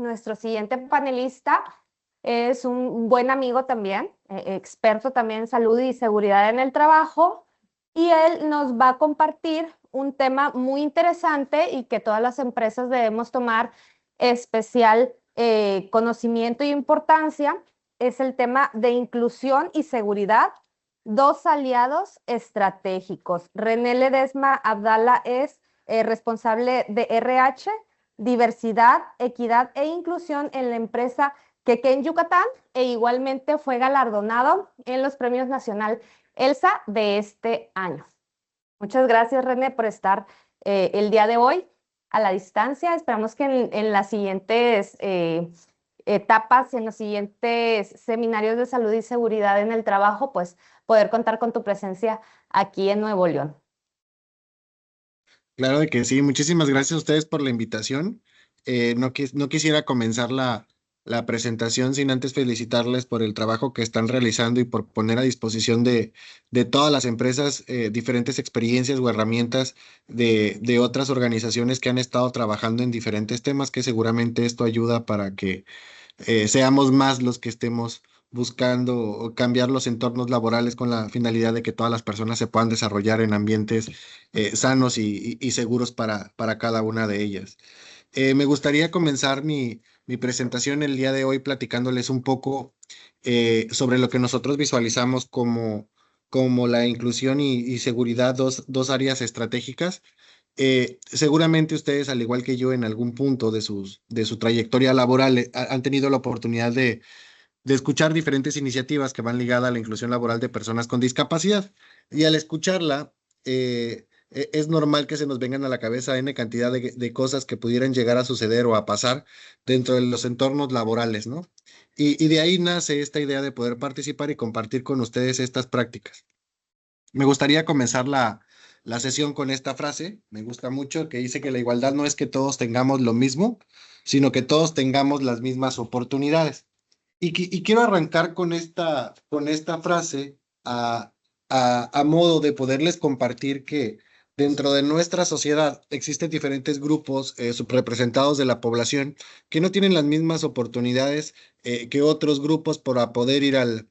Nuestro siguiente panelista es un buen amigo también, experto también en salud y seguridad en el trabajo, y él nos va a compartir un tema muy interesante y que todas las empresas debemos tomar especial conocimiento y importancia. Es el tema de inclusión y seguridad, dos aliados estratégicos. René Ledesma Abdala es responsable de RH, diversidad, equidad e inclusión en la empresa Quequén en Yucatán, e igualmente fue galardonado en los premios nacional ELSA de este año. Muchas gracias, René, por estar el día de hoy a la distancia. Esperamos que en las siguientes etapas, en los siguientes seminarios de salud y seguridad en el trabajo, pues poder contar con tu presencia aquí en Nuevo León. Claro de que sí, muchísimas gracias a ustedes por la invitación. No quisiera comenzar la presentación sin antes felicitarles por el trabajo que están realizando y por poner a disposición de todas las empresas diferentes experiencias o herramientas de otras organizaciones que han estado trabajando en diferentes temas, que seguramente esto ayuda para que seamos más los que estemos buscando cambiar los entornos laborales con la finalidad de que todas las personas se puedan desarrollar en ambientes sanos y seguros para cada una de ellas. Me gustaría comenzar mi presentación el día de hoy platicándoles un poco sobre lo que nosotros visualizamos como la inclusión y seguridad, dos áreas estratégicas. Seguramente ustedes, al igual que yo, en algún punto de su trayectoria laboral, han tenido la oportunidad de escuchar diferentes iniciativas que van ligadas a la inclusión laboral de personas con discapacidad. Y al escucharla, es normal que se nos vengan a la cabeza N cantidad de cosas que pudieran llegar a suceder o a pasar dentro de los entornos laborales, ¿no? Y de ahí nace esta idea de poder participar y compartir con ustedes estas prácticas. Me gustaría comenzar la sesión con esta frase, me gusta mucho, que dice que la igualdad no es que todos tengamos lo mismo, sino que todos tengamos las mismas oportunidades. Y quiero arrancar con esta frase a modo de poderles compartir que dentro de nuestra sociedad existen diferentes grupos subrepresentados de la población que no tienen las mismas oportunidades que otros grupos para poder ir al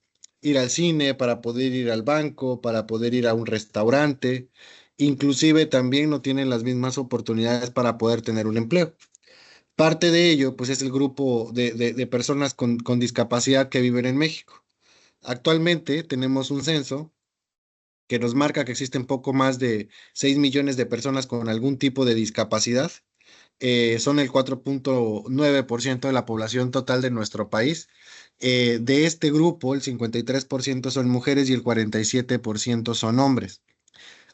cine, para poder ir al banco, para poder ir a un restaurante. Inclusive también no tienen las mismas oportunidades para poder tener un empleo. Parte de ello, pues, es el grupo de personas con discapacidad que viven en México. Actualmente tenemos un censo que nos marca que existen poco más de 6 millones de personas con algún tipo de discapacidad. Son el 4.9% de la población total de nuestro país. De este grupo, el 53% son mujeres y el 47% son hombres.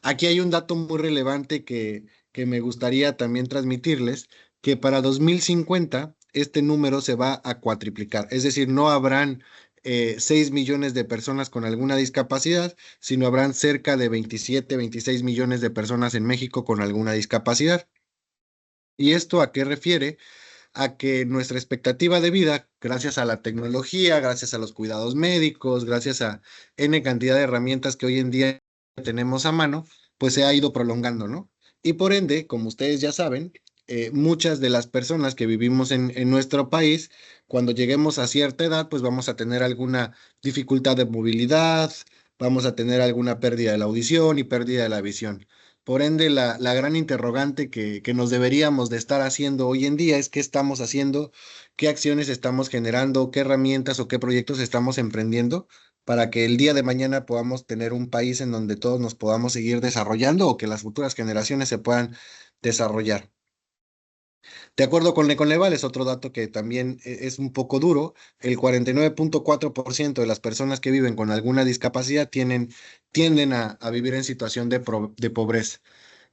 Aquí hay un dato muy relevante que me gustaría también transmitirles, que para 2050 este número se va a cuatriplicar, es decir, no habrán 6 millones de personas con alguna discapacidad, sino habrán cerca de 27, 26 millones de personas en México con alguna discapacidad. ¿Y esto a qué refiere? A que nuestra expectativa de vida, gracias a la tecnología, gracias a los cuidados médicos, gracias a N cantidad de herramientas que hoy en día tenemos a mano, pues se ha ido prolongando, ¿no? Y por ende, como ustedes ya saben, muchas de las personas que vivimos en nuestro país, cuando lleguemos a cierta edad, pues vamos a tener alguna dificultad de movilidad, vamos a tener alguna pérdida de la audición y pérdida de la visión. Por ende, la gran interrogante que nos deberíamos de estar haciendo hoy en día es qué estamos haciendo, qué acciones estamos generando, qué herramientas o qué proyectos estamos emprendiendo para que el día de mañana podamos tener un país en donde todos nos podamos seguir desarrollando o que las futuras generaciones se puedan desarrollar. De acuerdo con Leconleval, es otro dato que también es un poco duro, el 49.4% de las personas que viven con alguna discapacidad tienden a vivir en situación de pobreza.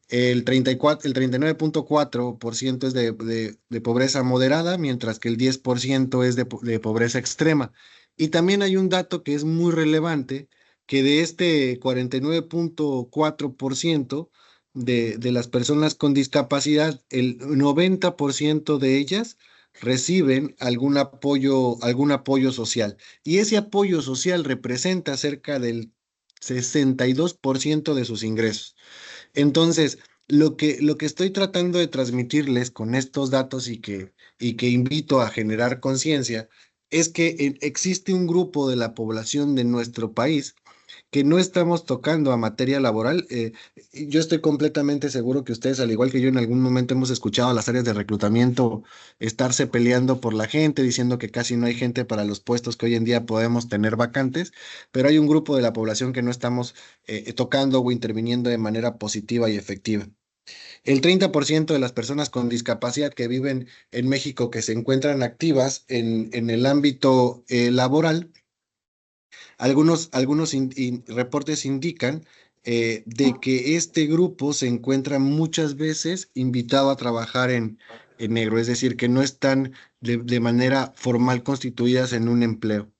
El 39.4% es de pobreza moderada, mientras que el 10% es de pobreza extrema. Y también hay un dato que es muy relevante, que de este 49.4% de las personas con discapacidad, el 90% de ellas reciben algún apoyo social. Y ese apoyo social representa cerca del 62% de sus ingresos. Entonces, lo que estoy tratando de transmitirles con estos datos y que invito a generar conciencia, es que existe un grupo de la población de nuestro país que no estamos tocando a materia laboral. Yo estoy completamente seguro que ustedes, al igual que yo, en algún momento hemos escuchado a las áreas de reclutamiento estarse peleando por la gente, diciendo que casi no hay gente para los puestos que hoy en día podemos tener vacantes, pero hay un grupo de la población que no estamos tocando o interviniendo de manera positiva y efectiva. El 30% de las personas con discapacidad que viven en México, que se encuentran activas en el ámbito laboral, algunos reportes indican de que este grupo se encuentra muchas veces invitado a trabajar en negro, es decir, que no están de manera formal constituidas en un empleo.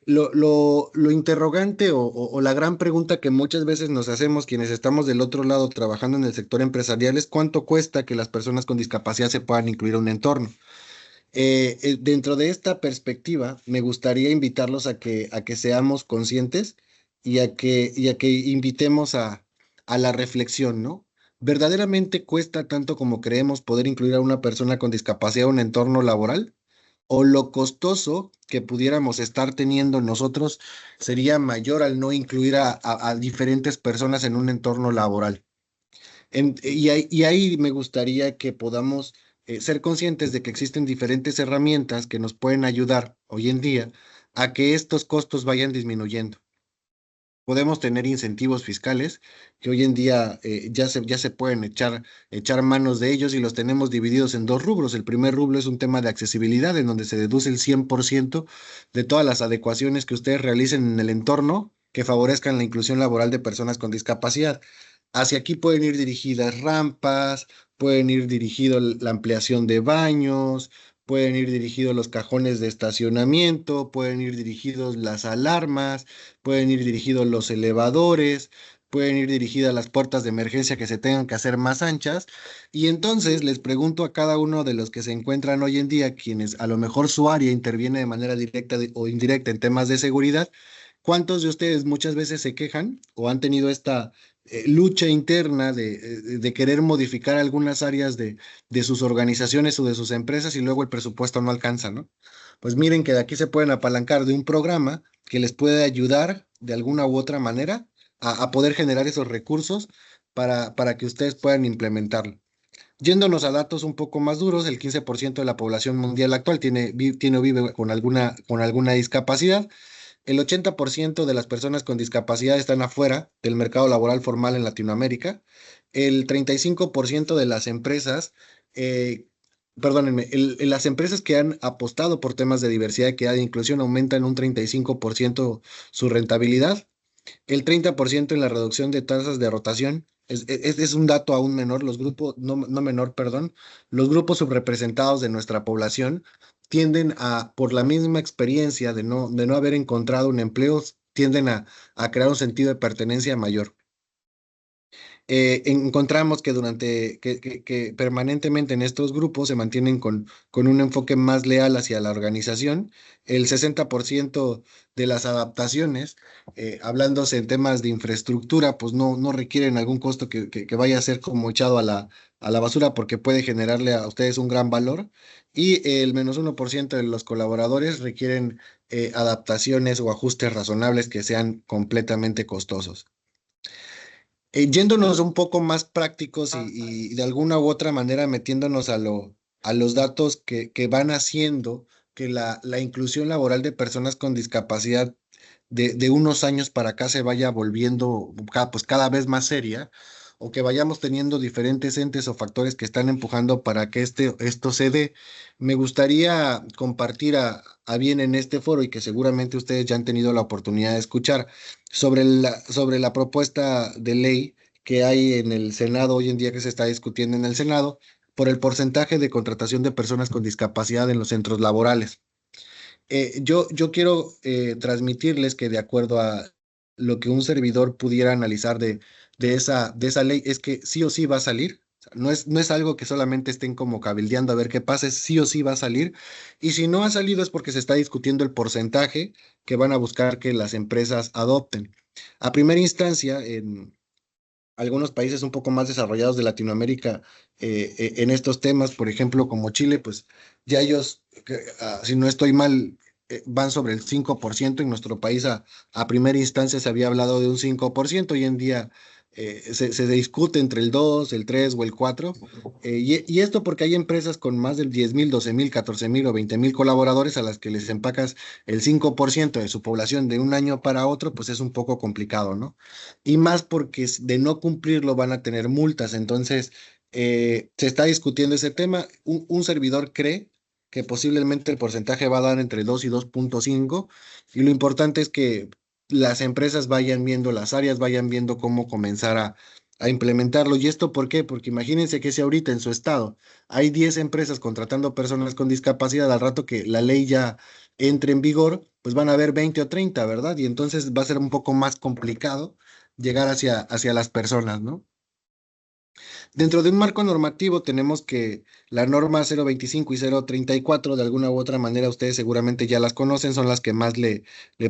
Lo interrogante o la gran pregunta que muchas veces nos hacemos quienes estamos del otro lado trabajando en el sector empresarial es cuánto cuesta que las personas con discapacidad se puedan incluir a un entorno. Dentro de esta perspectiva, me gustaría invitarlos a que seamos conscientes y a que invitemos a la reflexión, ¿no? ¿Verdaderamente cuesta tanto como creemos poder incluir a una persona con discapacidad en un entorno laboral? ¿O lo costoso que pudiéramos estar teniendo nosotros sería mayor al no incluir a diferentes personas en un entorno laboral? Y ahí me gustaría que podamos ser conscientes de que existen diferentes herramientas que nos pueden ayudar hoy en día a que estos costos vayan disminuyendo. Podemos tener incentivos fiscales que hoy en día ya se pueden echar manos de ellos y los tenemos divididos en dos rubros. El primer rubro es un tema de accesibilidad, en donde se deduce el 100% de todas las adecuaciones que ustedes realicen en el entorno que favorezcan la inclusión laboral de personas con discapacidad. Hacia aquí pueden ir dirigidas rampas, pueden ir dirigido la ampliación de baños, pueden ir dirigidos los cajones de estacionamiento, pueden ir dirigidos las alarmas, pueden ir dirigidos los elevadores, pueden ir dirigidas las puertas de emergencia que se tengan que hacer más anchas. Y entonces les pregunto a cada uno de los que se encuentran hoy en día, quienes a lo mejor su área interviene de manera directa o indirecta en temas de seguridad, ¿cuántos de ustedes muchas veces se quejan o han tenido esta lucha interna de querer modificar algunas áreas de sus organizaciones o de sus empresas y luego el presupuesto no alcanza, ¿no? Pues miren que de aquí se pueden apalancar de un programa que les puede ayudar de alguna u otra manera a poder generar esos recursos para que ustedes puedan implementarlo. Yéndonos a datos un poco más duros, el 15% de la población mundial actual tiene o vive con alguna discapacidad. El 80% de las personas con discapacidad están afuera del mercado laboral formal en Latinoamérica. El 35% de las empresas, perdónenme, las empresas que han apostado por temas de diversidad, equidad e inclusión aumentan un 35% su rentabilidad. El 30% en la reducción de tasas de rotación. Es un dato aún menor, los grupos, no menor, perdón, los grupos subrepresentados de nuestra población tienden a, por la misma experiencia de no haber encontrado un empleo, tienden a crear un sentido de pertenencia mayor. Encontramos que que permanentemente en estos grupos se mantienen con un enfoque más leal hacia la organización. El 60% de las adaptaciones, hablándose en temas de infraestructura, pues no requieren algún costo que vaya a ser como echado a la basura porque puede generarle a ustedes un gran valor. Y el -1% de los colaboradores requieren adaptaciones o ajustes razonables que sean completamente costosos. Yéndonos un poco más prácticos y de alguna u otra manera metiéndonos a los datos que van haciendo que la inclusión laboral de personas con discapacidad de unos años para acá se vaya volviendo pues cada vez más seria, o que vayamos teniendo diferentes entes o factores que están empujando para que esto se dé. Me gustaría compartir a bien en este foro y que seguramente ustedes ya han tenido la oportunidad de escuchar sobre la propuesta de ley que hay en el Senado hoy en día, que se está discutiendo en el Senado, por el porcentaje de contratación de personas con discapacidad en los centros laborales. Yo quiero transmitirles que de acuerdo a lo que un servidor pudiera analizar de esa ley, es que sí o sí va a salir. O sea, no es algo que solamente estén como cabildeando a ver qué pasa, es sí o sí va a salir. Y si no ha salido es porque se está discutiendo el porcentaje que van a buscar que las empresas adopten. A primera instancia, algunos países un poco más desarrollados de Latinoamérica en estos temas, por ejemplo, como Chile, pues ya ellos, si no estoy mal, van sobre el 5%. En nuestro país a primera instancia se había hablado de un 5%. Hoy en día se discute entre el 2, el 3 o el 4. Y esto porque hay empresas con más de 10,000, 12,000, 14,000 o 20,000 colaboradores a las que les empacas el 5% de su población de un año para otro, pues es un poco complicado, ¿no? Y más porque de no cumplirlo van a tener multas. Entonces, se está discutiendo ese tema. Un servidor cree que posiblemente el porcentaje va a dar entre 2 y 2,5, y lo importante es que las empresas vayan viendo las áreas, vayan viendo cómo comenzar a implementarlo. ¿Y esto por qué? Porque imagínense que si ahorita en su estado hay 10 empresas contratando personas con discapacidad, al rato que la ley ya entre en vigor, pues van a haber 20 o 30, ¿verdad? Y entonces va a ser un poco más complicado llegar hacia las personas, ¿no? Dentro de un marco normativo tenemos que la norma 025 y 034, de alguna u otra manera ustedes seguramente ya las conocen, son las que más le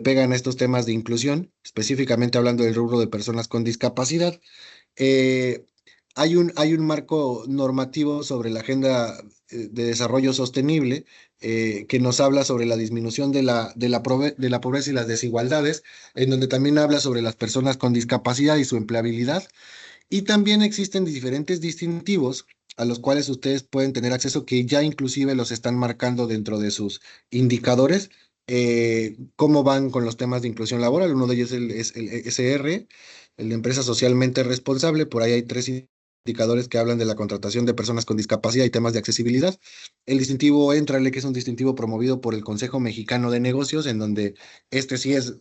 pegan a estos temas de inclusión, específicamente hablando del rubro de personas con discapacidad. Eh, hay un marco normativo sobre la Agenda de Desarrollo Sostenible, que nos habla sobre la disminución de la pobreza y las desigualdades, en donde también habla sobre las personas con discapacidad y su empleabilidad. Y también existen diferentes distintivos a los cuales ustedes pueden tener acceso, que ya inclusive los están marcando dentro de sus indicadores, cómo van con los temas de inclusión laboral. Uno de ellos es el SR, el de empresa socialmente responsable. Por ahí hay tres indicadores que hablan de la contratación de personas con discapacidad y temas de accesibilidad. El distintivo Éntrale, que es un distintivo promovido por el Consejo Mexicano de Negocios, en donde este sí es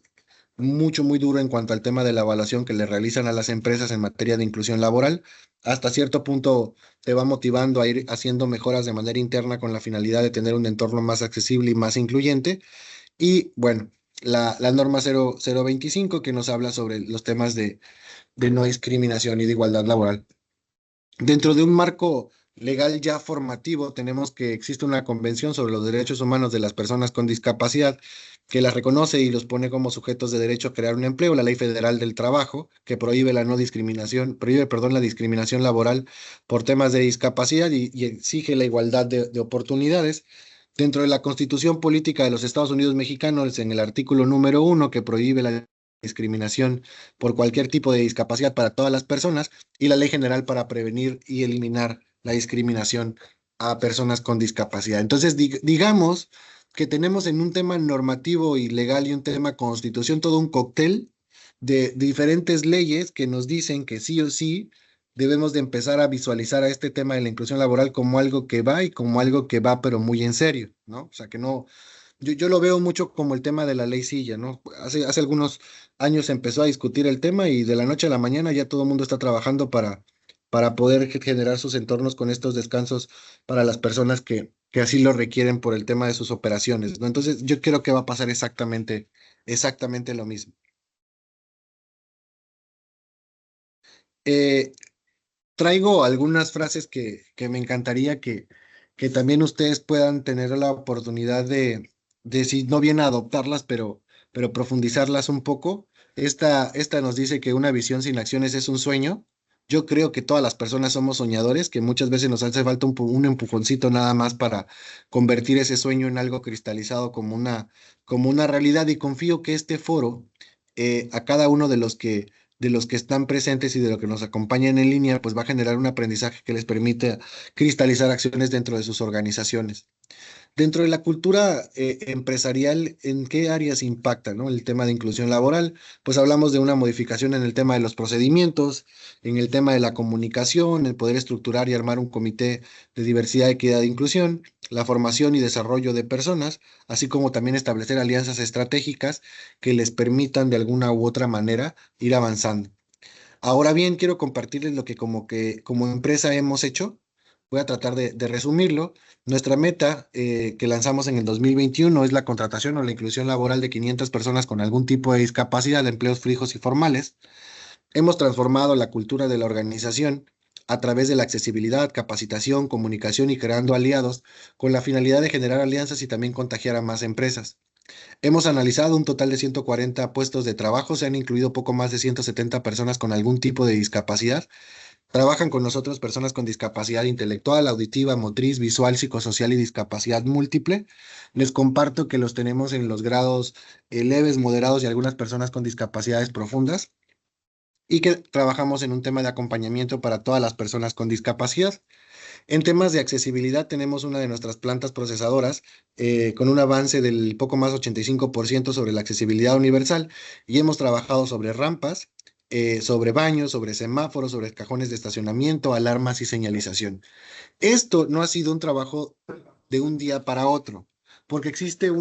muy duro en cuanto al tema de la evaluación que le realizan a las empresas en materia de inclusión laboral. Hasta cierto punto te va motivando a ir haciendo mejoras de manera interna con la finalidad de tener un entorno más accesible y más incluyente. Y bueno, la norma 025, que nos habla sobre los temas de no discriminación y de igualdad laboral. Dentro de un marco legal ya formativo, tenemos que existe una convención sobre los derechos humanos de las personas con discapacidad, que las reconoce y los pone como sujetos de derecho a crear un empleo. La Ley Federal del Trabajo, que prohíbe la no discriminación, prohíbe, perdón, la discriminación laboral por temas de discapacidad, y exige la igualdad de oportunidades. Dentro de la Constitución Política de los Estados Unidos Mexicanos, en el artículo número 1, que prohíbe la discriminación por cualquier tipo de discapacidad para todas las personas, y la Ley General para prevenir y eliminar la discriminación a personas con discapacidad. Entonces, digamos que tenemos en un tema normativo y legal y un tema constitución todo un cóctel de diferentes leyes que nos dicen que sí o sí debemos de empezar a visualizar a este tema de la inclusión laboral como algo que va, y como algo que va pero muy en serio, ¿no? O sea, que no, yo lo veo mucho como el tema de la ley silla, ¿no? Hace algunos años se empezó a discutir el tema, y de la noche a la mañana ya todo el mundo está trabajando para poder generar sus entornos con estos descansos para las personas que así lo requieren por el tema de sus operaciones, ¿no? Entonces yo creo que va a pasar exactamente lo mismo. Eh, Traigo algunas frases que me encantaría que también ustedes puedan tener la oportunidad de si no bien adoptarlas, pero profundizarlas un poco. Esta nos dice que una visión sin acciones es un sueño. Yo creo que todas las personas somos soñadores, que muchas veces nos hace falta un empujoncito nada más para convertir ese sueño en algo cristalizado como una realidad. Y confío que este foro, a cada uno de los que están presentes y de los que nos acompañan en línea, pues va a generar un aprendizaje que les permite cristalizar acciones dentro de sus organizaciones. Dentro de la cultura empresarial, ¿en qué áreas impacta, ¿no? El tema de inclusión laboral? Pues hablamos de una modificación en el tema de los procedimientos, en el tema de la comunicación, el poder estructurar y armar un comité de diversidad, equidad e inclusión, la formación y desarrollo de personas, así como también establecer alianzas estratégicas que les permitan de alguna u otra manera ir avanzando. Ahora bien, quiero compartirles lo que como empresa hemos hecho. Voy a tratar de resumirlo. Nuestra meta, que lanzamos en el 2021, es la contratación o la inclusión laboral de 500 personas con algún tipo de discapacidad de empleos fijos y formales. Hemos transformado la cultura de la organización a través de la accesibilidad, capacitación, comunicación y creando aliados, con la finalidad de generar alianzas y también contagiar a más empresas. Hemos analizado un total de 140 puestos de trabajo, se han incluido poco más de 170 personas con algún tipo de discapacidad. Trabajan con nosotros personas con discapacidad intelectual, auditiva, motriz, visual, psicosocial y discapacidad múltiple. Les comparto que los tenemos en los grados leves, moderados y algunas personas con discapacidades profundas y que trabajamos en un tema de acompañamiento para todas las personas con discapacidad. En temas de accesibilidad, tenemos una de nuestras plantas procesadoras con un avance del poco más 85% sobre la accesibilidad universal y hemos trabajado sobre rampas, sobre baños, sobre semáforos, sobre cajones de estacionamiento, alarmas y señalización. Esto no ha sido un trabajo de un día para otro, porque existe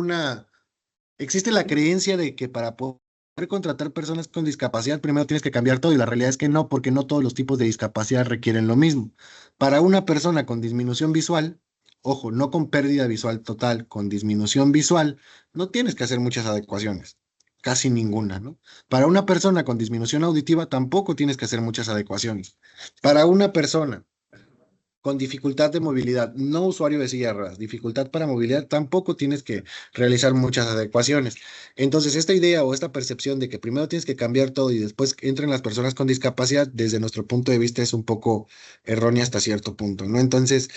la creencia de que para poder contratar personas con discapacidad, primero tienes que cambiar todo, y la realidad es que no, porque no todos los tipos de discapacidad requieren lo mismo. Para una persona con disminución visual, ojo, no con pérdida visual total, con disminución visual, no tienes que hacer muchas adecuaciones, casi ninguna, ¿no? Para una persona con disminución auditiva, tampoco tienes que hacer muchas adecuaciones. Para una persona con dificultad de movilidad, no usuario de silla de ruedas, dificultad para movilidad, tampoco tienes que realizar muchas adecuaciones. Entonces, esta idea o esta percepción de que primero tienes que cambiar todo y después entren las personas con discapacidad, desde nuestro punto de vista es un poco errónea hasta cierto punto, ¿no? Entonces,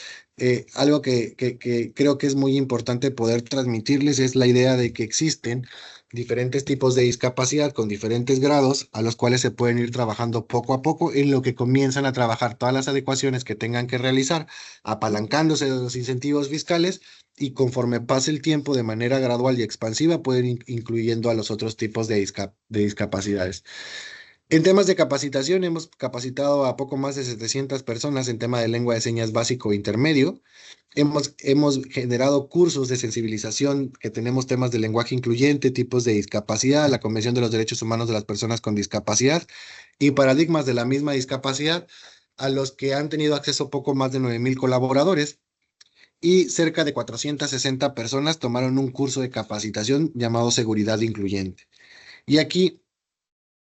algo que creo que es muy importante poder transmitirles es la idea de que existen diferentes tipos de discapacidad con diferentes grados a los cuales se pueden ir trabajando poco a poco en lo que comienzan a trabajar todas las adecuaciones que tengan que realizar, apalancándose de los incentivos fiscales y conforme pase el tiempo de manera gradual y expansiva pueden ir incluyendo a los otros tipos de discapacidades. En temas de capacitación, hemos capacitado a poco más de 700 personas en tema de lengua de señas básico e intermedio. Hemos generado cursos de sensibilización que tenemos temas de lenguaje incluyente, tipos de discapacidad, la Convención de los Derechos Humanos de las Personas con Discapacidad y paradigmas de la misma discapacidad, a los que han tenido acceso poco más de 9,000 colaboradores y cerca de 460 personas tomaron un curso de capacitación llamado Seguridad Incluyente. Y aquí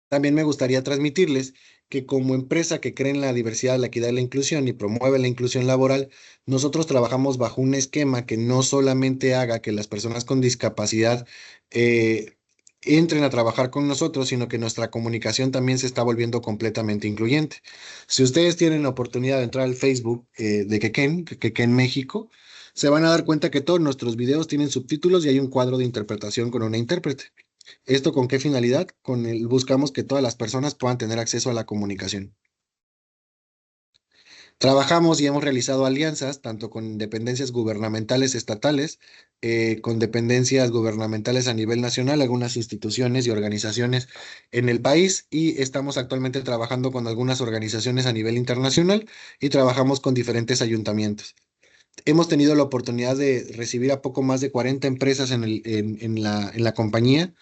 también me gustaría transmitirles que como empresa que cree en la diversidad, la equidad y la inclusión y promueve la inclusión laboral, nosotros trabajamos bajo un esquema que no solamente haga que las personas con discapacidad eh, entren a trabajar con nosotros, sino que nuestra comunicación también se está volviendo completamente incluyente. Si ustedes tienen la oportunidad de entrar al Facebook de Quequén México, se van a dar cuenta que todos nuestros videos tienen subtítulos y hay un cuadro de interpretación con una intérprete. ¿Esto con qué finalidad? Buscamos que todas las personas puedan tener acceso a la comunicación. Trabajamos y hemos realizado alianzas tanto con dependencias gubernamentales estatales, con dependencias gubernamentales a nivel nacional, algunas instituciones y organizaciones en el país, y estamos actualmente trabajando con algunas organizaciones a nivel internacional y trabajamos con diferentes ayuntamientos. Hemos tenido la oportunidad de recibir a poco más de 40 empresas en la compañía,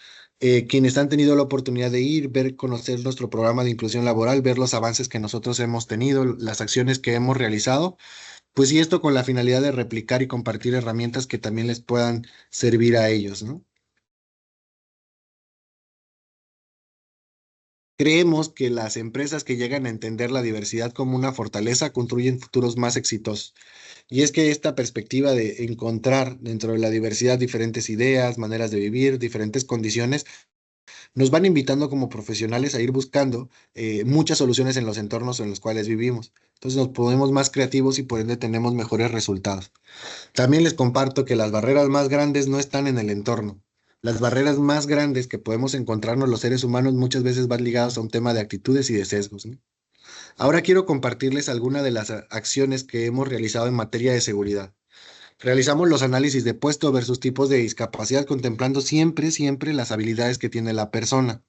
quienes han tenido la oportunidad de ir, ver, conocer nuestro programa de inclusión laboral, ver los avances que nosotros hemos tenido, las acciones que hemos realizado, pues y esto con la finalidad de replicar y compartir herramientas que también les puedan servir a ellos, ¿no? Creemos que las empresas que llegan a entender la diversidad como una fortaleza construyen futuros más exitosos. Y es que esta perspectiva de encontrar dentro de la diversidad diferentes ideas, maneras de vivir, diferentes condiciones, nos van invitando como profesionales a ir buscando muchas soluciones en los entornos en los cuales vivimos. Entonces nos ponemos más creativos y por ende tenemos mejores resultados. También les comparto que las barreras más grandes no están en el entorno. Las barreras más grandes que podemos encontrarnos los seres humanos muchas veces van ligadas a un tema de actitudes y de sesgos, ¿no? Ahora quiero compartirles algunas de las acciones que hemos realizado en materia de seguridad. Realizamos los análisis de puesto versus tipos de discapacidad, contemplando siempre las habilidades que tiene la persona.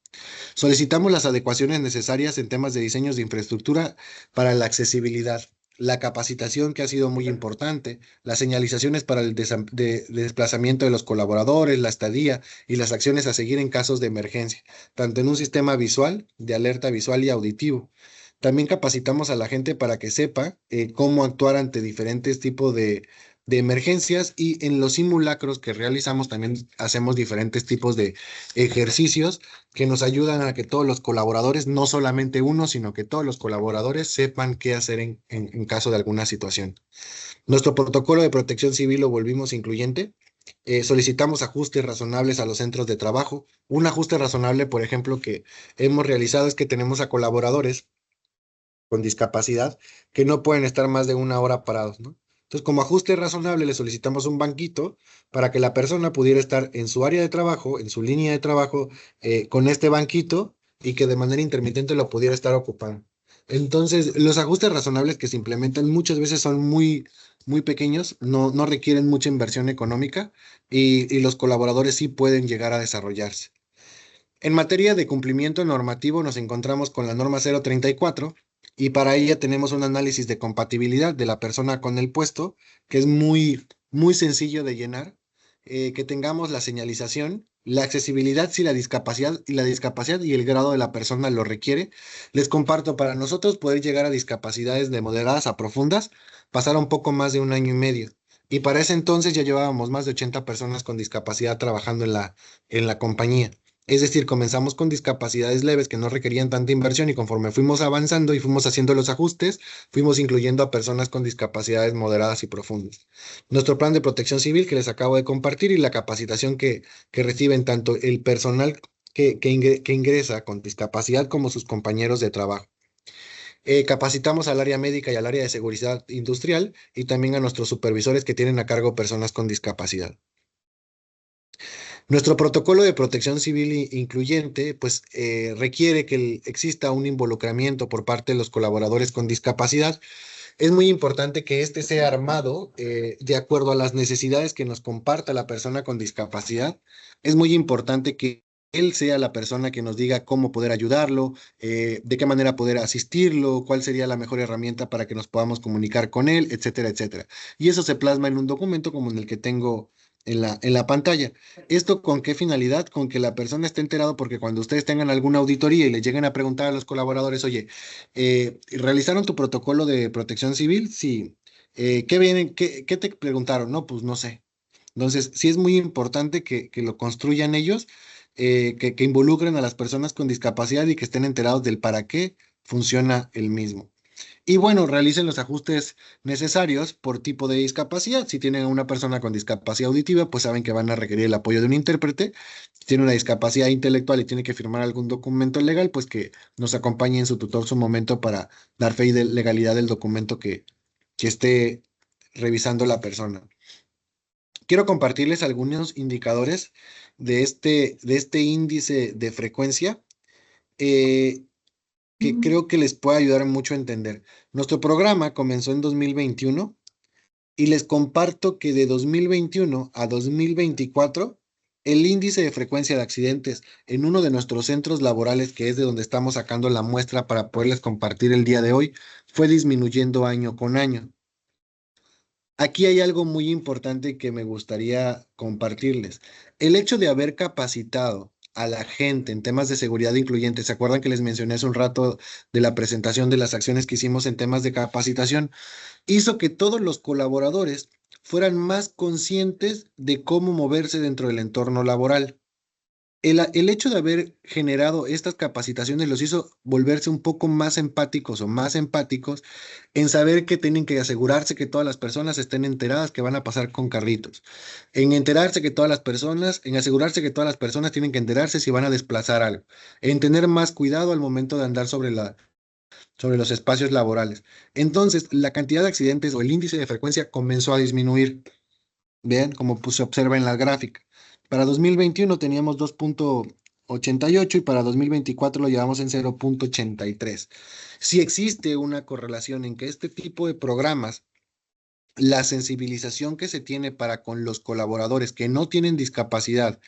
Solicitamos las adecuaciones necesarias en temas de diseños de infraestructura para la accesibilidad, la capacitación que ha sido muy importante, las señalizaciones para el desplazamiento de los colaboradores, la estadía y las acciones a seguir en casos de emergencia, tanto en un sistema visual, de alerta visual y auditivo. También capacitamos a la gente para que sepa cómo actuar ante diferentes tipos de emergencias, y en los simulacros que realizamos también hacemos diferentes tipos de ejercicios que nos ayudan a que todos los colaboradores, no solamente uno, sino que todos los colaboradores sepan qué hacer en caso de alguna situación. Nuestro protocolo de protección civil lo volvimos incluyente. Solicitamos ajustes razonables a los centros de trabajo. Un ajuste razonable, por ejemplo, que hemos realizado es que tenemos a colaboradores con discapacidad que no pueden estar más de una hora parados, ¿no? Entonces, como ajuste razonable, le solicitamos un banquito para que la persona pudiera estar en su área de trabajo, en su línea de trabajo, con este banquito y que de manera intermitente lo pudiera estar ocupando. Entonces, los ajustes razonables que se implementan muchas veces son muy pequeños, no requieren mucha inversión económica y los colaboradores sí pueden llegar a desarrollarse. En materia de cumplimiento normativo nos encontramos con la norma 034 y para ella tenemos un análisis de compatibilidad de la persona con el puesto, que es muy sencillo de llenar, que tengamos la señalización, la accesibilidad si la discapacidad y el grado de la persona lo requiere. Les comparto, para nosotros poder llegar a discapacidades de moderadas a profundas, pasará un poco más de un año y medio. Y para ese entonces ya llevábamos más de 80 personas con discapacidad trabajando en la compañía. Es decir, comenzamos con discapacidades leves que no requerían tanta inversión y conforme fuimos avanzando y fuimos haciendo los ajustes, fuimos incluyendo a personas con discapacidades moderadas y profundas. Nuestro plan de protección civil que les acabo de compartir y la capacitación que reciben tanto el personal que ingresa con discapacidad como sus compañeros de trabajo. Capacitamos al área médica y al área de seguridad industrial y también a nuestros supervisores que tienen a cargo personas con discapacidad. Nuestro protocolo de protección civil incluyente, pues requiere que exista un involucramiento por parte de los colaboradores con discapacidad. Es muy importante que este sea armado de acuerdo a las necesidades que nos comparta la persona con discapacidad. Es muy importante que él sea la persona que nos diga cómo poder ayudarlo, de qué manera poder asistirlo, cuál sería la mejor herramienta para que nos podamos comunicar con él, etcétera, etcétera. Y eso se plasma en un documento como en el que tengo en la pantalla. ¿Esto con qué finalidad? Con que la persona esté enterado, porque cuando ustedes tengan alguna auditoría y le lleguen a preguntar a los colaboradores, oye, ¿realizaron tu protocolo de protección civil? Sí. ¿Qué vienen? ¿Qué te preguntaron? No, pues no sé. Entonces, sí es muy importante que lo construyan ellos, que involucren a las personas con discapacidad y que estén enterados del para qué funciona el mismo. Y bueno, realicen los ajustes necesarios por tipo de discapacidad. Si tienen a una persona con discapacidad auditiva, pues saben que van a requerir el apoyo de un intérprete. Si tiene una discapacidad intelectual y tiene que firmar algún documento legal, pues que nos acompañe en su tutor su momento para dar fe y de legalidad del documento que esté revisando la persona. Quiero compartirles algunos indicadores de este índice de frecuencia. Que creo que les puede ayudar mucho a entender. Nuestro programa comenzó en 2021 y les comparto que de 2021 a 2024, el índice de frecuencia de accidentes en uno de nuestros centros laborales, que es de donde estamos sacando la muestra para poderles compartir el día de hoy, fue disminuyendo año con año. Aquí hay algo muy importante que me gustaría compartirles. El hecho de haber capacitado a la gente en temas de seguridad incluyente, ¿se acuerdan que les mencioné hace un rato de la presentación de las acciones que hicimos en temas de capacitación? Hizo que todos los colaboradores fueran más conscientes de cómo moverse dentro del entorno laboral. El hecho de haber generado estas capacitaciones los hizo volverse un poco más empáticos o más empáticos en saber que tienen que asegurarse que todas las personas estén enteradas que van a pasar con carritos, en enterarse que todas las personas, en asegurarse que todas las personas tienen que enterarse si van a desplazar algo, en tener más cuidado al momento de andar sobre los espacios laborales. Entonces, la cantidad de accidentes o el índice de frecuencia comenzó a disminuir. Vean, como se observa en la gráfica. Para 2021 teníamos 2,88 y para 2024 lo llevamos en 0,83. Si existe una correlación en que este tipo de programas, la sensibilización que se tiene para con los colaboradores que no tienen discapacidad,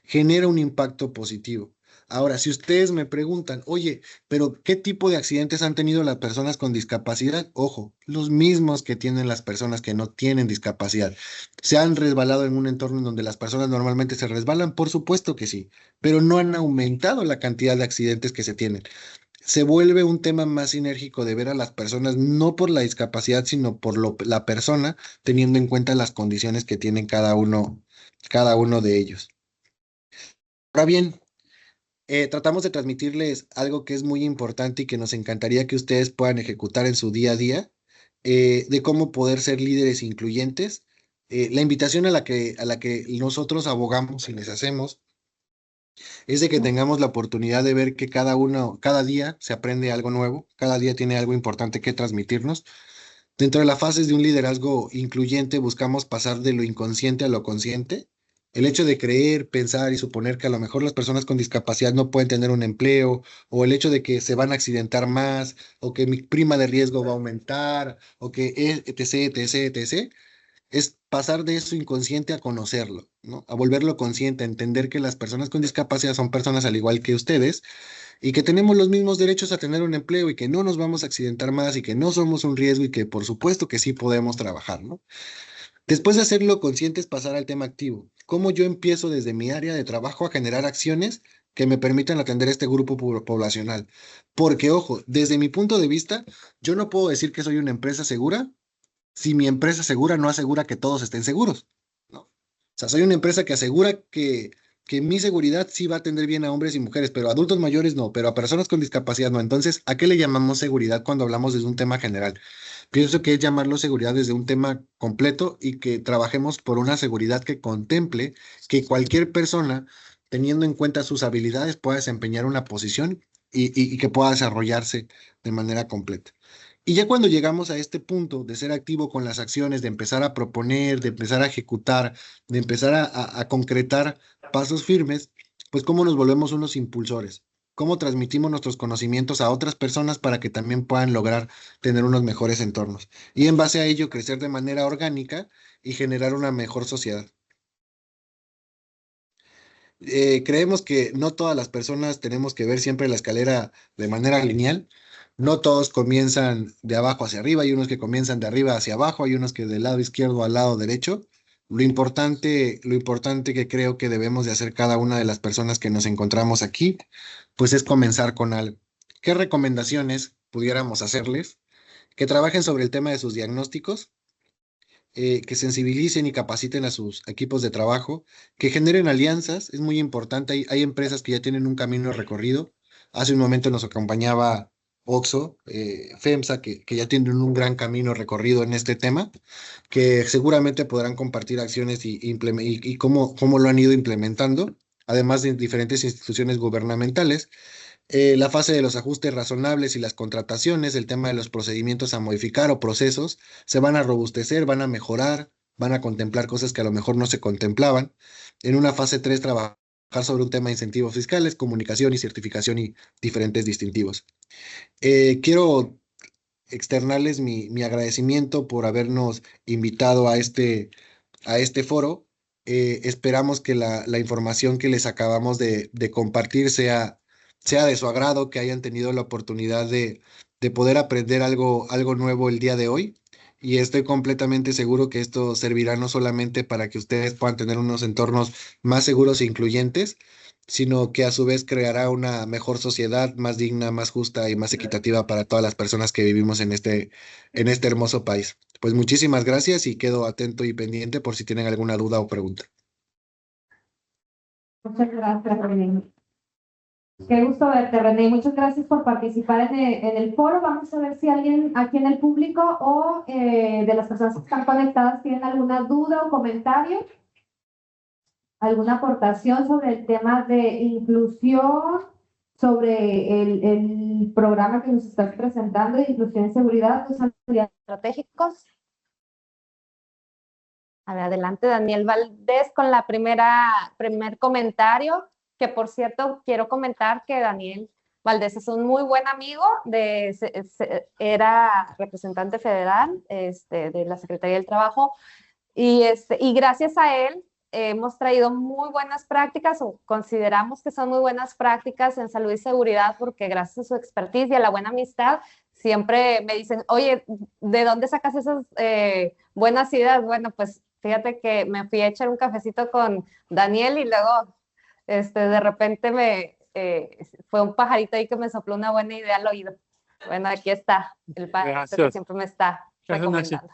genera un impacto positivo. Ahora, si ustedes me preguntan, oye, pero ¿qué tipo de accidentes han tenido las personas con discapacidad? Ojo, los mismos que tienen las personas que no tienen discapacidad. ¿Se han resbalado en un entorno en donde las personas normalmente se resbalan? Por supuesto que sí, pero no han aumentado la cantidad de accidentes que se tienen. Se vuelve un tema más sinérgico de ver a las personas no por la discapacidad, sino por la persona, teniendo en cuenta las condiciones que tienen cada uno de ellos. Ahora bien, tratamos de transmitirles algo que es muy importante y que nos encantaría que ustedes puedan ejecutar en su día a día, de cómo poder ser líderes incluyentes La invitación a la que nosotros abogamos y les hacemos es de que tengamos la oportunidad de ver que cada día se aprende algo nuevo, cada día tiene algo importante que transmitirnos. Dentro de las fases de un liderazgo incluyente buscamos pasar de lo inconsciente a lo consciente. El hecho de creer, pensar y suponer que a lo mejor las personas con discapacidad no pueden tener un empleo, o el hecho de que se van a accidentar más, o que mi prima de riesgo va a aumentar, o que etc, etc, etc, es pasar de eso inconsciente a conocerlo, ¿no? A volverlo consciente, a entender que las personas con discapacidad son personas al igual que ustedes y que tenemos los mismos derechos a tener un empleo y que no nos vamos a accidentar más y que no somos un riesgo y que por supuesto que sí podemos trabajar, ¿no? Después de hacerlo consciente es pasar al tema activo. ¿Cómo yo empiezo desde mi área de trabajo a generar acciones que me permitan atender este grupo poblacional? Porque, ojo, desde mi punto de vista, yo no puedo decir que soy una empresa segura si mi empresa segura no asegura que todos estén seguros, ¿no? O sea, soy una empresa que asegura que mi seguridad sí va a atender bien a hombres y mujeres, pero a adultos mayores no, pero a personas con discapacidad no. Entonces, ¿a qué le llamamos seguridad cuando hablamos desde un tema general? Pienso que es llamarlo seguridad desde un tema completo y que trabajemos por una seguridad que contemple que cualquier persona, teniendo en cuenta sus habilidades, pueda desempeñar una posición y que pueda desarrollarse de manera completa. Y ya cuando llegamos a este punto de ser activo con las acciones, de empezar a proponer, de empezar a ejecutar, de empezar a concretar pasos firmes, pues cómo nos volvemos unos impulsores, cómo transmitimos nuestros conocimientos a otras personas para que también puedan lograr tener unos mejores entornos. Y en base a ello crecer de manera orgánica y generar una mejor sociedad. Creemos que no todas las personas tenemos que ver siempre la escalera de manera lineal. No todos comienzan de abajo hacia arriba, hay unos que comienzan de arriba hacia abajo, hay unos que del lado izquierdo al lado derecho. Lo importante que creo que debemos de hacer cada una de las personas que nos encontramos aquí, pues es comenzar con algo. ¿Qué recomendaciones pudiéramos hacerles? Que trabajen sobre el tema de sus diagnósticos, que sensibilicen y capaciten a sus equipos de trabajo, que generen alianzas, es muy importante. Hay empresas que ya tienen un camino recorrido. Hace un momento nos acompañaba Oxxo, FEMSA, que ya tienen un gran camino recorrido en este tema, que seguramente podrán compartir acciones y cómo lo han ido implementando, además de diferentes instituciones gubernamentales. La fase de los ajustes razonables y las contrataciones, el tema de los procedimientos a modificar o procesos, se van a robustecer, van a mejorar, van a contemplar cosas que a lo mejor no se contemplaban. En una fase 3 trabajar sobre un tema de incentivos fiscales, comunicación y certificación y diferentes distintivos. Quiero externarles mi agradecimiento por habernos invitado a este foro. Esperamos que la información que les acabamos de compartir sea de su agrado, que hayan tenido la oportunidad de poder aprender algo nuevo el día de hoy. Y estoy completamente seguro que esto servirá no solamente para que ustedes puedan tener unos entornos más seguros e incluyentes, sino que a su vez creará una mejor sociedad, más digna, más justa y más equitativa para todas las personas que vivimos en este hermoso país. Pues muchísimas gracias y quedo atento y pendiente por si tienen alguna duda o pregunta. Muchas gracias, René. Qué gusto verte, René. Muchas gracias por participar en el foro. Vamos a ver si alguien aquí en el público o de las personas que están conectadas tienen alguna duda o comentario, alguna aportación sobre el tema de inclusión, sobre el programa que nos estás presentando de inclusión y seguridad, los estratégicos. A ver, adelante, Daniel Valdés, con la primer comentario, que por cierto, quiero comentar que Daniel Valdés es un muy buen amigo, era representante federal de la Secretaría del Trabajo, y gracias a él hemos traído muy buenas prácticas, o consideramos que son muy buenas prácticas en salud y seguridad, porque gracias a su expertise y a la buena amistad, siempre me dicen, oye, ¿de dónde sacas esas buenas ideas? Bueno, pues fíjate que me fui a echar un cafecito con Daniel y luego de repente fue un pajarito ahí que me sopló una buena idea al oído. Bueno, aquí está el pajarito que siempre me está recomendando.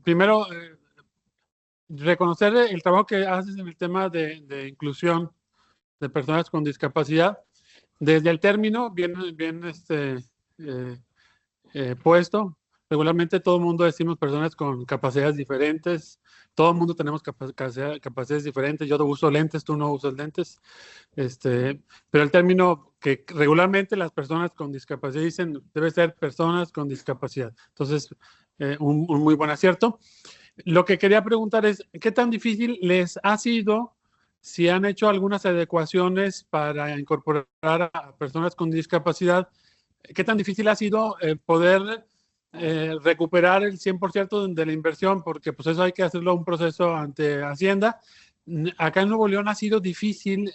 Primero, reconocer el trabajo que haces en el tema de inclusión de personas con discapacidad. Desde el término, bien puesto, regularmente todo el mundo decimos personas con capacidades diferentes, todo el mundo tenemos capacidades diferentes, yo uso lentes, tú no usas lentes, pero el término que regularmente las personas con discapacidad dicen debe ser personas con discapacidad. Entonces, un muy buen acierto. Lo que quería preguntar es, ¿qué tan difícil les ha sido si han hecho algunas adecuaciones para incorporar a personas con discapacidad? ¿Qué tan difícil ha sido poder recuperar el 100% de la inversión? Porque pues eso hay que hacerlo un proceso ante Hacienda. Acá en Nuevo León ha sido difícil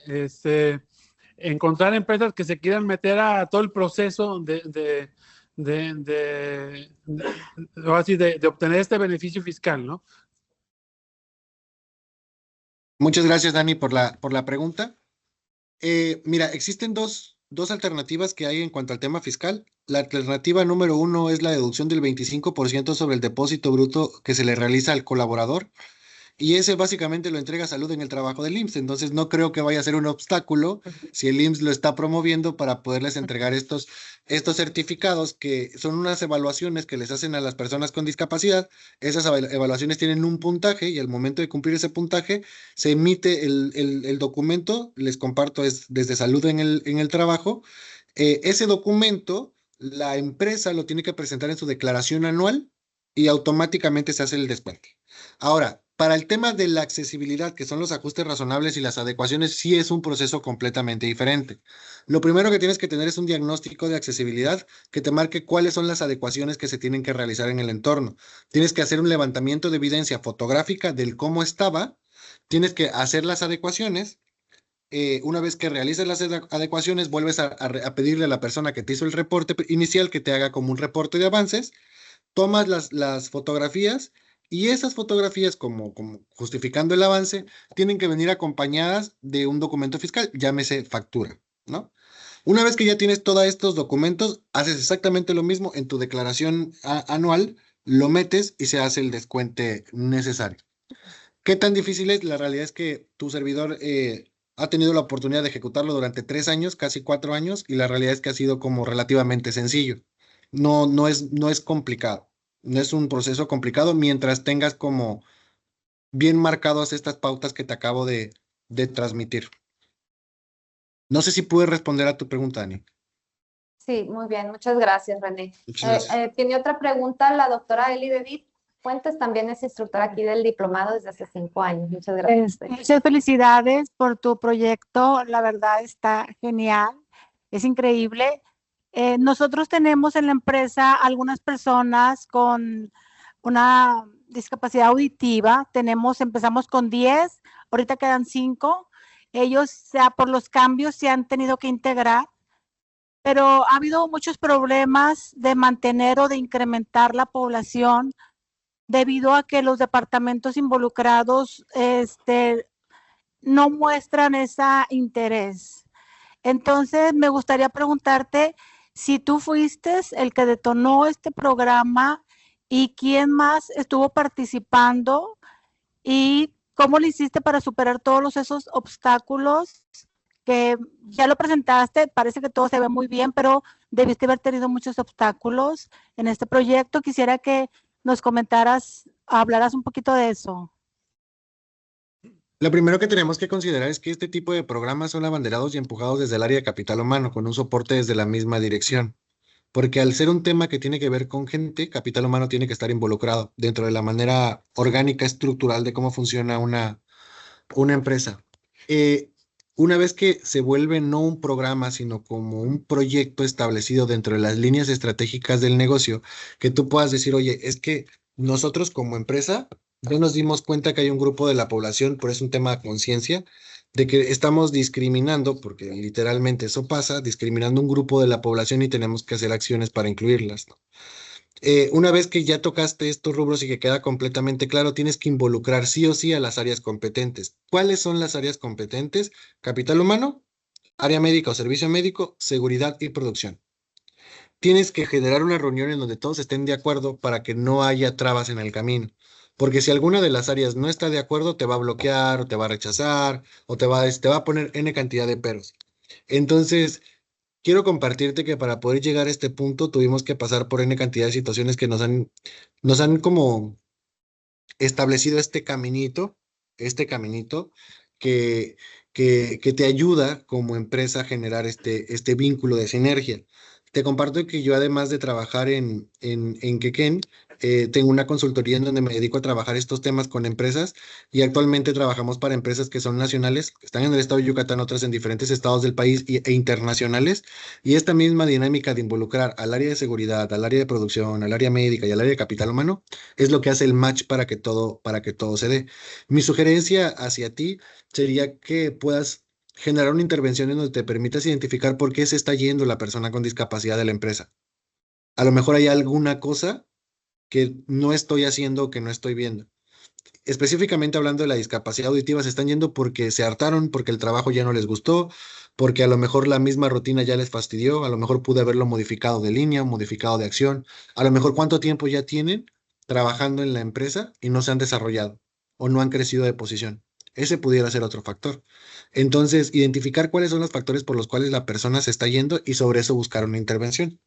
encontrar empresas que se quieran meter a todo el proceso de obtener este beneficio fiscal, ¿no? Muchas gracias, Dani, por la pregunta. Mira, existen dos alternativas que hay en cuanto al tema fiscal. La alternativa número uno es la deducción del 25% sobre el depósito bruto que se le realiza al colaborador. Y ese básicamente lo entrega Salud en el trabajo del IMSS. Entonces no creo que vaya a ser un obstáculo si el IMSS lo está promoviendo para poderles entregar estos certificados, que son unas evaluaciones que les hacen a las personas con discapacidad. Esas evaluaciones tienen un puntaje y al momento de cumplir ese puntaje se emite el documento. Les comparto, es desde Salud en el trabajo. Ese documento la empresa lo tiene que presentar en su declaración anual y automáticamente se hace el descuento. Ahora, para el tema de la accesibilidad, que son los ajustes razonables y las adecuaciones, sí es un proceso completamente diferente. Lo primero que tienes que tener es un diagnóstico de accesibilidad que te marque cuáles son las adecuaciones que se tienen que realizar en el entorno. Tienes que hacer un levantamiento de evidencia fotográfica del cómo estaba, tienes que hacer las adecuaciones. Una vez que realices las adecuaciones, vuelves a pedirle a la persona que te hizo el reporte inicial que te haga como un reporte de avances, tomas las fotografías y esas fotografías, como justificando el avance, tienen que venir acompañadas de un documento fiscal, llámese factura, ¿no? Una vez que ya tienes todos estos documentos, haces exactamente lo mismo en tu declaración anual, lo metes y se hace el descuento necesario. ¿Qué tan difícil es? La realidad es que tu servidor ha tenido la oportunidad de ejecutarlo durante 3 años, casi 4 años, y la realidad es que ha sido como relativamente sencillo. No es complicado. No es un proceso complicado mientras tengas como bien marcadas estas pautas que te acabo de transmitir. No sé si pude responder a tu pregunta, Ani. Sí, muy bien, muchas gracias, René. Muchas gracias. Tiene otra pregunta la doctora Eli David Fuentes, también es instructora aquí del diplomado desde hace 5 años. Muchas gracias. Muchas felicidades por tu proyecto, la verdad está genial, es increíble. Nosotros tenemos en la empresa algunas personas con una discapacidad auditiva, empezamos con 10, ahorita quedan 5. Ellos, por los cambios, se han tenido que integrar, pero ha habido muchos problemas de mantener o de incrementar la población debido a que los departamentos involucrados no muestran ese interés. Entonces, me gustaría preguntarte si tú fuiste el que detonó este programa y quién más estuvo participando y cómo lo hiciste para superar todos esos obstáculos que ya lo presentaste, parece que todo se ve muy bien, pero debiste haber tenido muchos obstáculos en este proyecto. Quisiera que nos hablaras un poquito de eso. Lo primero que tenemos que considerar es que este tipo de programas son abanderados y empujados desde el área de capital humano, con un soporte desde la misma dirección. Porque al ser un tema que tiene que ver con gente, capital humano tiene que estar involucrado dentro de la manera orgánica, estructural de cómo funciona una empresa. Una vez que se vuelve no un programa, sino como un proyecto establecido dentro de las líneas estratégicas del negocio, que tú puedas decir, oye, es que nosotros como empresa ya nos dimos cuenta que hay un grupo de la población, pero es un tema de conciencia, de que estamos discriminando, porque literalmente eso pasa, discriminando un grupo de la población y tenemos que hacer acciones para incluirlas, ¿no? Una vez que ya tocaste estos rubros y que queda completamente claro, tienes que involucrar sí o sí a las áreas competentes. ¿Cuáles son las áreas competentes? Capital humano, área médica o servicio médico, seguridad y producción. Tienes que generar una reunión en donde todos estén de acuerdo para que no haya trabas en el camino. Porque si alguna de las áreas no está de acuerdo, te va a bloquear o te va a rechazar o te va a poner N cantidad de peros. Entonces, quiero compartirte que para poder llegar a este punto tuvimos que pasar por N cantidad de situaciones que nos han como establecido este caminito que, que te ayuda como empresa a generar este vínculo de sinergia. Te comparto que yo, además de trabajar en Quequén, tengo una consultoría en donde me dedico a trabajar estos temas con empresas, y actualmente trabajamos para empresas que son nacionales, que están en el estado de Yucatán, otras en diferentes estados del país e internacionales, y esta misma dinámica de involucrar al área de seguridad, al área de producción, al área médica y al área de capital humano es lo que hace el match para que todo se dé. Mi sugerencia hacia ti sería que puedas generar una intervención en donde te permitas identificar por qué se está yendo la persona con discapacidad de la empresa. A lo mejor hay alguna cosa que no estoy haciendo o que no estoy viendo. Específicamente hablando de la discapacidad auditiva, se están yendo porque se hartaron, porque el trabajo ya no les gustó, porque a lo mejor la misma rutina ya les fastidió, a lo mejor pude haberlo modificado de línea, modificado de acción, a lo mejor cuánto tiempo ya tienen trabajando en la empresa y no se han desarrollado o no han crecido de posición. Ese pudiera ser otro factor. Entonces, identificar cuáles son los factores por los cuales la persona se está yendo y sobre eso buscar una intervención.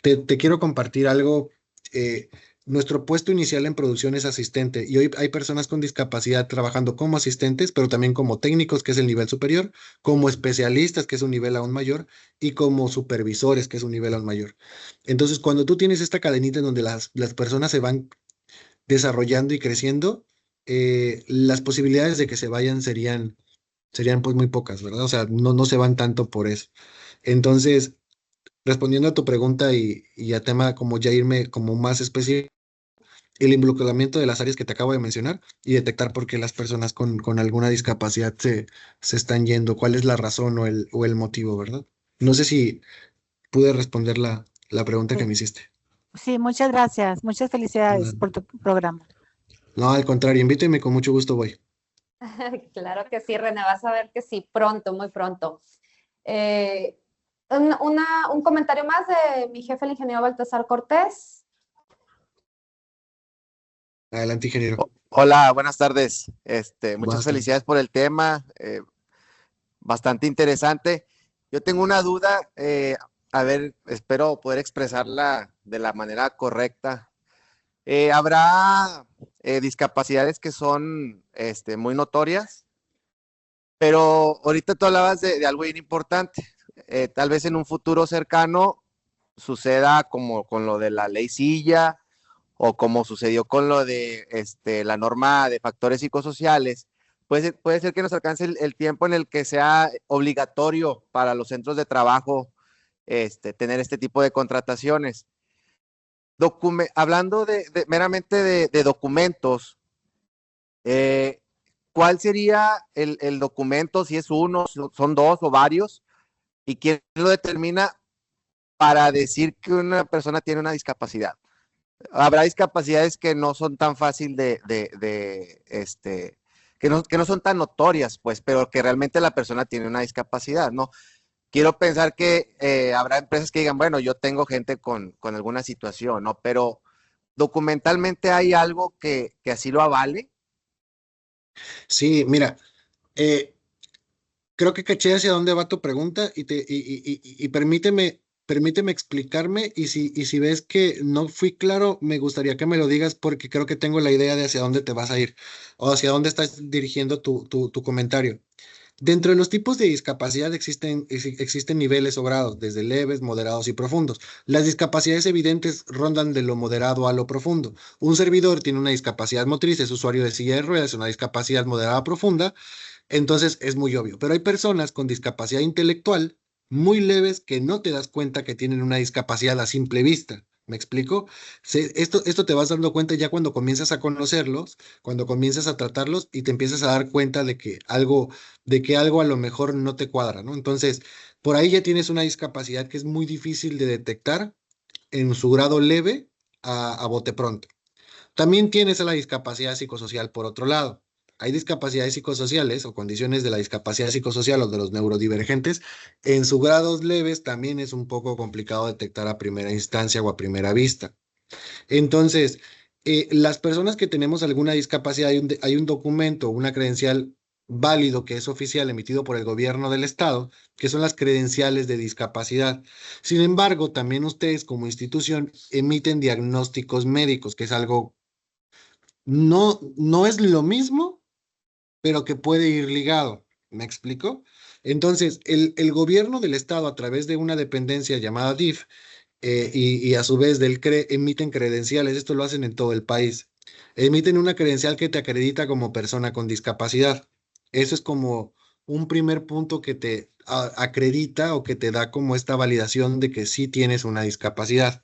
Te quiero compartir algo. eh, Nuestro puesto inicial en producción es asistente, y hoy hay personas con discapacidad trabajando como asistentes, pero también como técnicos, que es el nivel superior, como especialistas, que es un nivel aún mayor, y como supervisores, que es un nivel aún mayor. Entonces, cuando tú tienes esta cadenita en donde las personas se van desarrollando y creciendo, las posibilidades de que se vayan serían pues muy pocas, ¿verdad? O sea, no se van tanto por eso. Entonces, respondiendo a tu pregunta y a tema como ya irme como más específico, el involucramiento de las áreas que te acabo de mencionar y detectar por qué las personas con alguna discapacidad se están yendo, cuál es la razón o el motivo, ¿verdad? No sé si pude responder la pregunta que Sí, me hiciste. sí, muchas gracias. Muchas felicidades por tu programa. No, al contrario, invíteme, con mucho gusto voy. Claro que sí, René, vas a ver que sí, pronto, muy pronto. Eh, un comentario más de mi jefe, el ingeniero Baltasar Cortés. Adelante, ingeniero. Hola, buenas tardes. Muchas Buenas tardes. felicidades por el tema, bastante interesante. Yo tengo una duda, a ver, espero poder expresarla de la manera correcta. ¿Habrá discapacidades que son muy notorias? Pero ahorita tú hablabas de algo bien importante. Tal vez en un futuro cercano suceda como con lo de la ley Silla o como sucedió con lo de la norma de factores psicosociales. Puede ser que nos alcance el tiempo en el que sea obligatorio para los centros de trabajo tener este tipo de contrataciones. Hablando meramente de documentos, eh, ¿cuál sería el documento, si es uno, son dos o varios? ¿Y quién lo determina para decir que una persona tiene una discapacidad? Habrá discapacidades que no son tan fácil que no son tan notorias, pues, pero que realmente la persona tiene una discapacidad, ¿no? Quiero pensar que habrá empresas que digan, bueno, yo tengo gente con alguna situación, ¿no? Pero documentalmente hay algo que así lo avale. Sí, mira, eh, creo que caché hacia dónde va tu pregunta y permíteme explicarme, y si ves que no fui claro, me gustaría que me lo digas, porque creo que tengo la idea de hacia dónde te vas a ir o hacia dónde estás dirigiendo tu comentario. Dentro de los tipos de discapacidad existen niveles o grados, desde leves, moderados y profundos. Las discapacidades evidentes rondan de lo moderado a lo profundo. Un servidor tiene una discapacidad motriz, es usuario de silla de ruedas, una discapacidad moderada profunda, entonces es muy obvio. Pero hay personas con discapacidad intelectual muy leves que no te das cuenta que tienen una discapacidad a simple vista. ¿Me explico? Esto te vas dando cuenta ya cuando comienzas a conocerlos, cuando comienzas a tratarlos y te empiezas a dar cuenta de que algo a lo mejor no te cuadra, ¿no? Entonces, por ahí ya tienes una discapacidad que es muy difícil de detectar en su grado leve a bote pronto. También tienes a la discapacidad psicosocial por otro lado. Hay discapacidades psicosociales o condiciones de la discapacidad psicosocial o de los neurodivergentes. En sus grados leves también es un poco complicado detectar a primera instancia o a primera vista. Entonces, las personas que tenemos alguna discapacidad, hay un documento, una credencial válido que es oficial emitido por el gobierno del estado, que son las credenciales de discapacidad. Sin embargo, también ustedes como institución emiten diagnósticos médicos, que es algo, no es lo mismo, pero que puede ir ligado. ¿Me explico? Entonces, el gobierno del estado, a través de una dependencia llamada DIF, y a su vez del CRE, emiten credenciales. Esto lo hacen en todo el país. Emiten una credencial que te acredita como persona con discapacidad. Eso es como un primer punto que te acredita o que te da como esta validación de que sí tienes una discapacidad.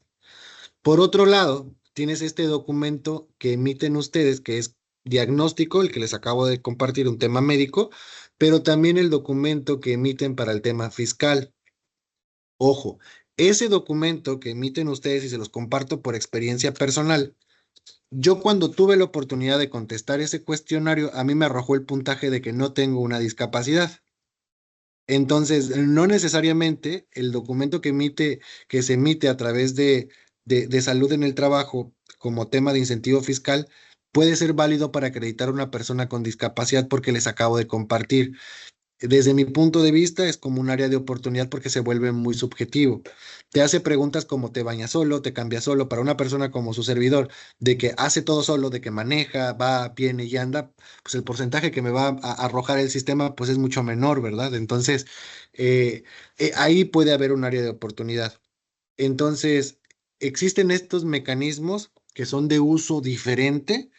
Por otro lado, tienes este documento que emiten ustedes, que es diagnóstico, el que les acabo de compartir, un tema médico, pero también el documento que emiten para el tema fiscal. Ojo, ese documento que emiten ustedes y se los comparto por experiencia personal, yo cuando tuve la oportunidad de contestar ese cuestionario, a mí me arrojó el puntaje de que no tengo una discapacidad. Entonces, no necesariamente el documento que se emite a través de salud en el trabajo como tema de incentivo fiscal puede ser válido para acreditar a una persona con discapacidad porque les acabo de compartir. Desde mi punto de vista es como un área de oportunidad porque se vuelve muy subjetivo. Te hace preguntas como te bañas solo, te cambias solo, para una persona como su servidor, de que hace todo solo, de que maneja, va, viene y anda, pues el porcentaje que me va a arrojar el sistema pues es mucho menor, ¿verdad? Entonces, eh, ahí puede haber un área de oportunidad. Entonces, existen estos mecanismos que son de uso diferente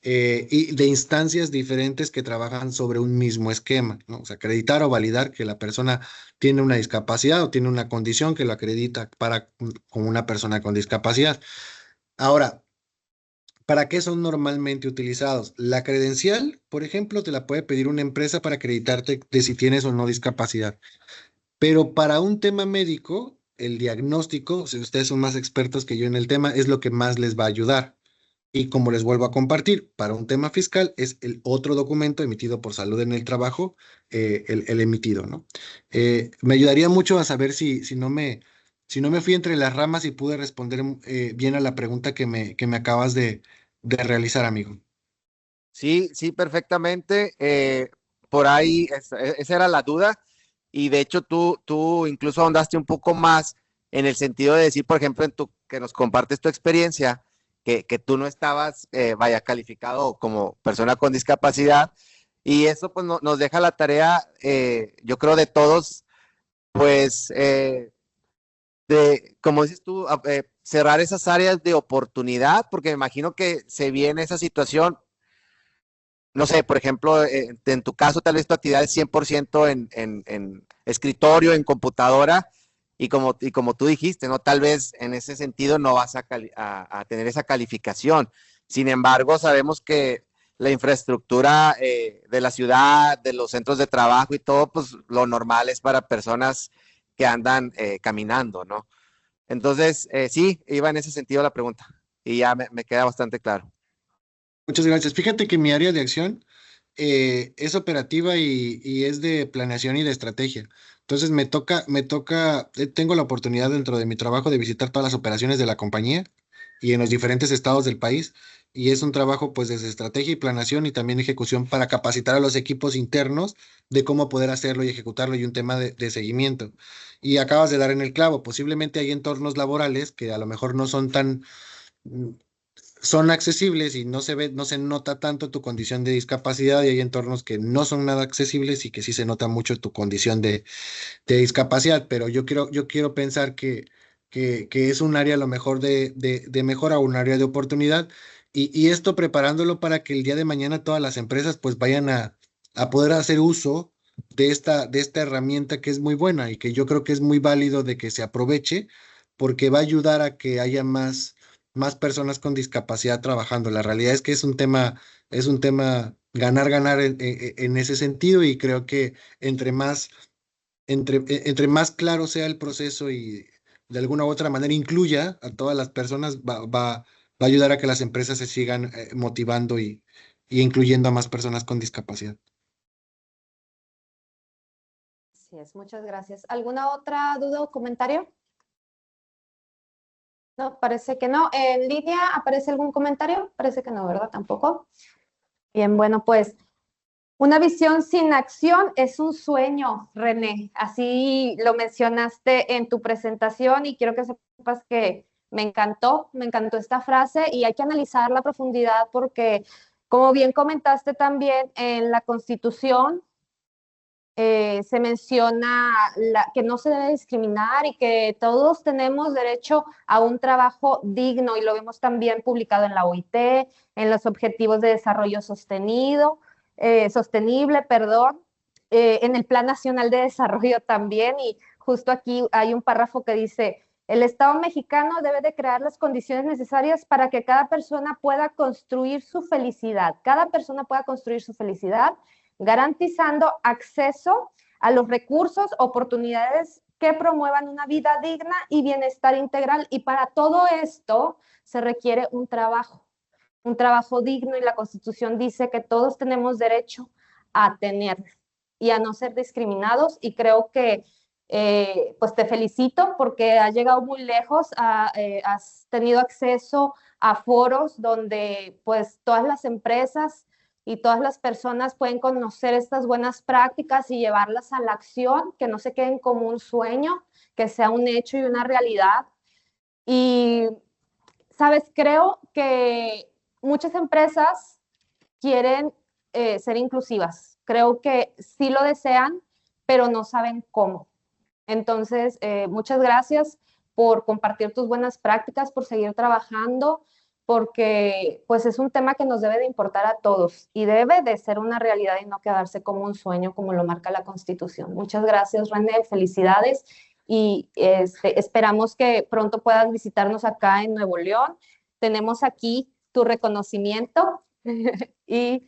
y de instancias diferentes que trabajan sobre un mismo esquema, ¿no? O sea, acreditar o validar que la persona tiene una discapacidad o tiene una condición que lo acredita para como una persona con discapacidad. Ahora, ¿para qué son normalmente utilizados? La credencial, por ejemplo, te la puede pedir una empresa para acreditarte de si tienes o no discapacidad. Pero para un tema médico, el diagnóstico, si ustedes son más expertos que yo en el tema, es lo que más les va a ayudar. Y como les vuelvo a compartir, para un tema fiscal es el otro documento emitido por Salud en el Trabajo, el emitido, ¿no? Me ayudaría mucho a saber si no me fui entre las ramas y pude responder bien a la pregunta que me acabas de realizar, amigo. Sí, sí, perfectamente. Por ahí, esa era la duda. Y de hecho, tú incluso ahondaste un poco más en el sentido de decir, por ejemplo, que nos compartes tu experiencia, que tú no estabas, vaya, calificado como persona con discapacidad. Y eso pues nos deja la tarea, yo creo, de todos, pues, de, como dices tú, cerrar esas áreas de oportunidad, porque me imagino que se viene esa situación, no sé, por ejemplo, en tu caso tal vez tu actividad es 100% en escritorio, en computadora, y como tú dijiste, ¿no? Tal vez en ese sentido no vas a tener esa calificación. Sin embargo, sabemos que la infraestructura de la ciudad, de los centros de trabajo y todo, pues lo normal es para personas que andan caminando, ¿no? Entonces, sí, iba en ese sentido la pregunta y ya me queda bastante claro. Muchas gracias. Fíjate que mi área de acción es operativa y es de planeación y de estrategia. Entonces tengo la oportunidad dentro de mi trabajo de visitar todas las operaciones de la compañía y en los diferentes estados del país. Y es un trabajo pues desde estrategia y planeación y también ejecución para capacitar a los equipos internos de cómo poder hacerlo y ejecutarlo y un tema de seguimiento. Y acabas de dar en el clavo, posiblemente hay entornos laborales que a lo mejor no son tan son accesibles y no se nota tanto tu condición de discapacidad y hay entornos que no son nada accesibles y que sí se nota mucho tu condición de discapacidad, pero yo quiero pensar que es un área a lo mejor de mejora, un área de oportunidad y esto preparándolo para que el día de mañana todas las empresas pues vayan a poder hacer uso de esta herramienta que es muy buena y que yo creo que es muy válido de que se aproveche porque va a ayudar a que haya más personas con discapacidad trabajando. La realidad es que es un tema ganar, ganar en ese sentido y creo que entre más, entre más claro sea el proceso y de alguna u otra manera incluya a todas las personas, va a ayudar a que las empresas se sigan motivando y incluyendo a más personas con discapacidad. Así es, muchas gracias. ¿Alguna otra duda o comentario? No, parece que no. ¿En línea aparece algún comentario? Parece que no, ¿verdad? Tampoco. Bien, bueno, pues Una visión sin acción es un sueño, René. Así lo mencionaste en tu presentación y quiero que sepas que me encantó esta frase y hay que analizarla a profundidad porque, como bien comentaste también, en la Constitución se menciona que no se debe discriminar y que todos tenemos derecho a un trabajo digno y lo vemos también publicado en la OIT, en los Objetivos de Desarrollo Sostenible, en el Plan Nacional de Desarrollo también, y justo aquí hay un párrafo que dice: el Estado mexicano debe de crear las condiciones necesarias para que cada persona pueda construir su felicidad, garantizando acceso a los recursos, oportunidades que promuevan una vida digna y bienestar integral. Y para todo esto se requiere un trabajo digno, y la Constitución dice que todos tenemos derecho a tener y a no ser discriminados, y creo que pues te felicito porque has llegado muy lejos, has tenido acceso a foros donde pues todas las empresas y todas las personas pueden conocer estas buenas prácticas y llevarlas a la acción, que no se queden como un sueño, que sea un hecho y una realidad. Y, sabes, creo que muchas empresas quieren ser inclusivas. Creo que sí lo desean, pero no saben cómo. Entonces, muchas gracias por compartir tus buenas prácticas, por seguir trabajando, porque pues es un tema que nos debe de importar a todos y debe de ser una realidad y no quedarse como un sueño, como lo marca la Constitución. Muchas gracias, René, felicidades, y esperamos que pronto puedas visitarnos acá en Nuevo León. Tenemos aquí tu reconocimiento y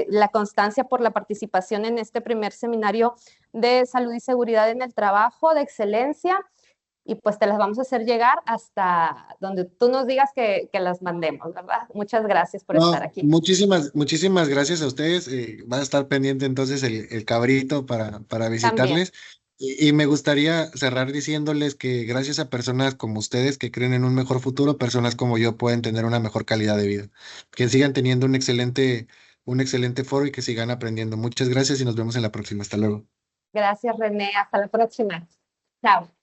la constancia por la participación en este primer seminario de salud y seguridad en el trabajo de excelencia, y pues te las vamos a hacer llegar hasta donde tú nos digas que las mandemos, ¿verdad? Muchas gracias por estar aquí. Muchísimas gracias a ustedes. Va a estar pendiente entonces el cabrito para visitarles. Y me gustaría cerrar diciéndoles que gracias a personas como ustedes que creen en un mejor futuro, personas como yo pueden tener una mejor calidad de vida. Que sigan teniendo un excelente foro y que sigan aprendiendo. Muchas gracias y nos vemos en la próxima. Hasta luego. Gracias, René. Hasta la próxima. Chao.